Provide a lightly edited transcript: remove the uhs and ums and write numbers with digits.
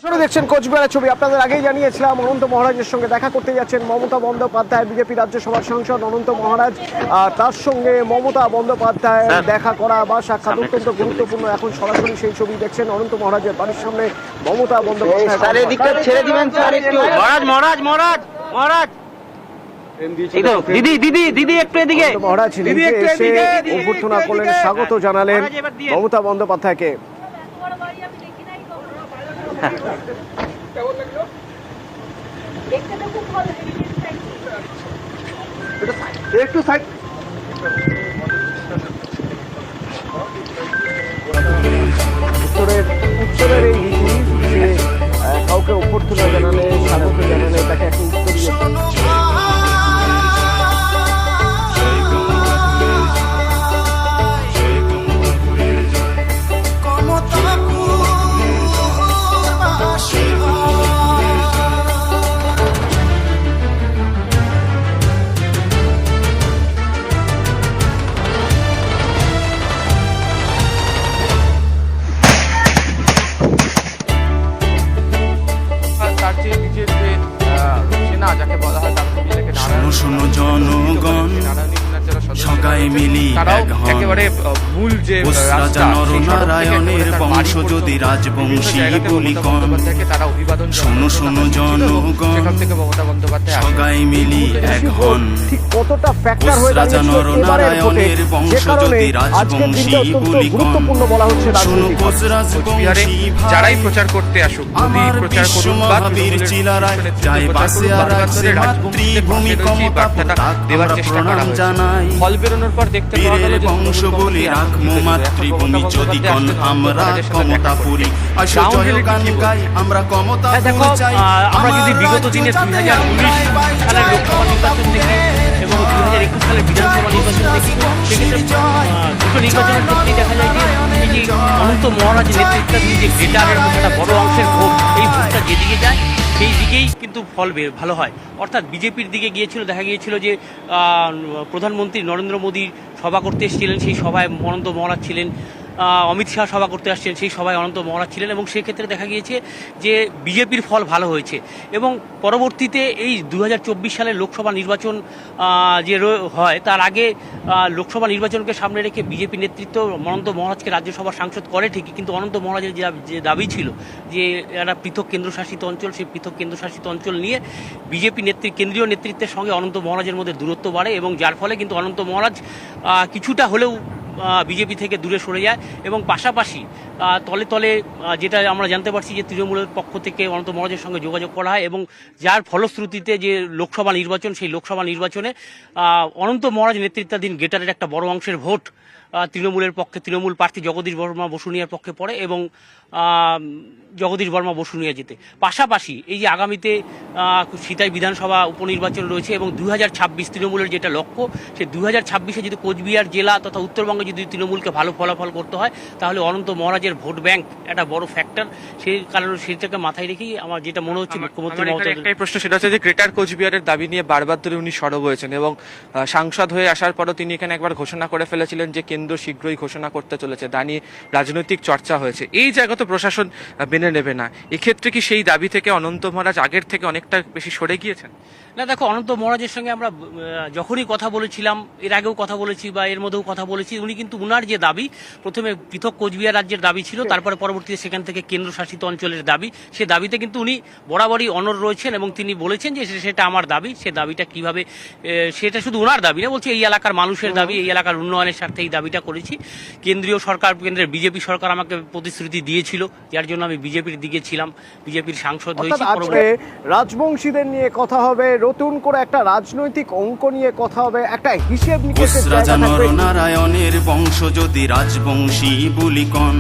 সরাসরি দেখছেন কোচবিহারের ছবি। আপনাদের আগেই জানিয়েছিলাম অনন্ত মহারাজের সঙ্গে দেখা করতে যাচ্ছেন মমতা বন্দ্যোপাধ্যায়, বিজেপি রাজ্যসভার সাংসদ অনন্ত মহারাজ। আর তার সঙ্গে মমতা বন্দ্যোপাধ্যায় দেখা করা বা সাক্ষাৎ অত্যন্ত গুরুত্বপূর্ণ। এখন সরাসরি সেই ছবি দেখছেন অনন্ত মহারাজের বাড়ির সামনে মমতা বন্দ্যোপাধ্যায়। স্যার এদিকটা ছেড়ে দিবেন স্যার একটু। মহারাজ মহারাজ মহারাজ মহারাজ দিদি দিদি দিদি একটু এদিকে। মহারাজ নিজে এসে অভ্যর্থনা করলেন, স্বাগত জানালেন মমতা বন্দ্যোপাধ্যায়কে। একটু সাইড উত্তরের এই রীতি সে কাউকে অভ্যর্থনা জানালে, স্বাগত জানালে তাকে একটা উত্তর দিয়ে একেবারে মূল যে নারায়ণের বংশ যদি রাজবংশী বলি কম, তারা অভিবাদন শোনো শোনো জনগণ, থেকে মমতা বন্দ্যোপাধ্যায় সবাই মিলি এক হন। ঠিক কতটা ফ্যাক্টর হয়ে দাঁড়িয়েছে নারায়ণের বংশ যদি রাজবংশী বলি কম, বলা হচ্ছে শোনো কোচ রাজবংশী যারাই প্রচার করতে আসুক, আমার প্রচার করুন বা বিশ্বমহাবীর চিলারায় যাই বাসে আর রাজ্যে মাতৃভূমি ক্ষমতা দেওয়ার চেষ্টা করা জানাই। ফল বেরোনোর পর দেখতে পাওয়া গেল যে বংশ বলি রাখমো মাতৃভূমি যদি কোন আমরা ক্ষমতা পুরি আসো জয় গান গাই আমরা ক্ষমতা চাই। আমরা যদি বিগত দিনে 2019 সালের লোকসভা নির্বাচন দেখি এবং 2021 সালের বিধানসভা নির্বাচন দেখি, সেক্ষেত্রে দুটো নির্বাচনের ক্ষেত্রেই দেখা যায় যে এই যে অনন্ত মহারাজ নেতৃত্বাধীন যে গ্রেটারের মধ্যে একটা বড় অংশের ভোট, এই ভোটটা যেদিকে যায় সেই দিকেই কিন্তু ফল ভালো হয়। অর্থাৎ বিজেপির দিকে গিয়েছিল, দেখা গিয়েছিল যে প্রধানমন্ত্রী নরেন্দ্র মোদী সভা করতে এসেছিলেন, সেই সভায় অনন্ত মহারাজ ছিলেন। অমিত শাহ সভা করতে আসছেন, সেই সভায় অনন্ত মহারাজ ছিলেন এবং সেক্ষেত্রে দেখা গিয়েছে যে বিজেপির ফল ভালো হয়েছে। এবং পরবর্তীতে এই 2024 সালের লোকসভা নির্বাচন যে হয়, তার আগে লোকসভা নির্বাচনকে সামনে রেখে বিজেপি নেতৃত্ব অনন্ত মহারাজকে রাজ্যসভার সাংসদ করে ঠিকই, কিন্তু অনন্ত মহারাজের যে দাবি ছিল যে একটা পৃথক কেন্দ্রশাসিত অঞ্চল, সেই পৃথক কেন্দ্রশাসিত অঞ্চল নিয়ে বিজেপি কেন্দ্রীয় নেতৃত্বের সঙ্গে অনন্ত মহারাজের মধ্যে দূরত্ব বাড়ে এবং যার ফলে কিন্তু অনন্ত মহারাজ কিছুটা হলেও বিজেপি থেকে দূরে সরে যায়। এবং পাশাপাশি তলে তলে যেটা আমরা জানতে পারছি যে তৃণমূলের পক্ষ থেকে অনন্ত মহারাজের সঙ্গে যোগাযোগ করা হয় এবং যার ফলশ্রুতিতে যে লোকসভা নির্বাচন, সেই লোকসভা নির্বাচনে অনন্ত মহারাজ নেতৃত্বাধীন গ্রেটারের একটা বড় অংশের ভোট তৃণমূলের পক্ষে, তৃণমূল প্রার্থী জগদীশ বর্মা বসুনিয়ার পক্ষে পড়ে এবং জগদীশ বর্মা বসুনিয়া যেতে। পাশাপাশি এই যে আগামীতে সিতাই বিধানসভা উপনির্বাচন রয়েছে এবং 2026 তৃণমূলের যেটা লক্ষ্য, সেই 2026-এ যদি কোচবিহার জেলা তথা উত্তরবঙ্গে যদি তৃণমূলকে ভালো ফলাফল করতে হয়, তাহলে অনন্ত মহারাজের ভোট ব্যাংক একটা বড় ফ্যাক্টর। সেই কারণে সেটাকে মাথায় রেখেই আমার যেটা মনে হচ্ছে মুখ্যমন্ত্রী একটাই প্রশ্ন, সেটা হচ্ছে যে গ্রেটার কোচবিহারের দাবি নিয়ে বারবার ধরে উনি সরব হয়েছেন এবং সাংসদ হয়ে আসার পরও তিনি এখানে একবার ঘোষণা করে ফেলেছিলেন যে কেন্দ্র শীঘ্রই ঘোষণা করতে চলেছে। তা নিয়ে রাজনৈতিক চর্চা হয়েছে। এই জায়গা তো প্রশাসন মেনে নেবে না। এক্ষেত্রে কি সেই দাবি থেকে অনন্ত মহারাজ আগের থেকে অনেকটা বেশি সরে গিয়েছেন? না, দেখো, অনন্ত মহারাজের সঙ্গে আমরা যখনই কথা বলেছিলাম, এর আগেও কথা বলেছি বা এর মধ্যেও কথা বলেছি, উনি কিন্তু উনার যে দাবি, প্রথমে পৃথক কোচবিহার রাজ্যের দাবি ছিল, তারপরে পরবর্তীতে সেখান থেকে কেন্দ্রশাসিত অঞ্চলের দাবি, সে দাবিতে কিন্তু উনি বরাবরই অনড় রয়েছেন এবং তিনি বলেছেন যে সেটা আমার দাবি। সে দাবিটা কিভাবে, সেটা শুধু ওনার দাবি না, বলছে এই এলাকার মানুষের দাবি, এই এলাকার উন্নয়নের স্বার্থে এই দাবিটা করেছি। কেন্দ্রীয় সরকার, কেন্দ্রের বিজেপি সরকার আমাকে প্রতিশ্রুতি দিয়েছিল, যার জন্য আমি বিজেপির দিকে ছিলাম, বিজেপির সাংসদ হয়েছি। রাজবংশীদের নিয়ে কথা হবে, নতুন করে একটা রাজনৈতিক অঙ্ক নিয়ে কথা হবে, একটা হিসেব নিকেশের জায়গা থাকবে। নারায়ণের বংশ যদি রাজবংশী বলি কন।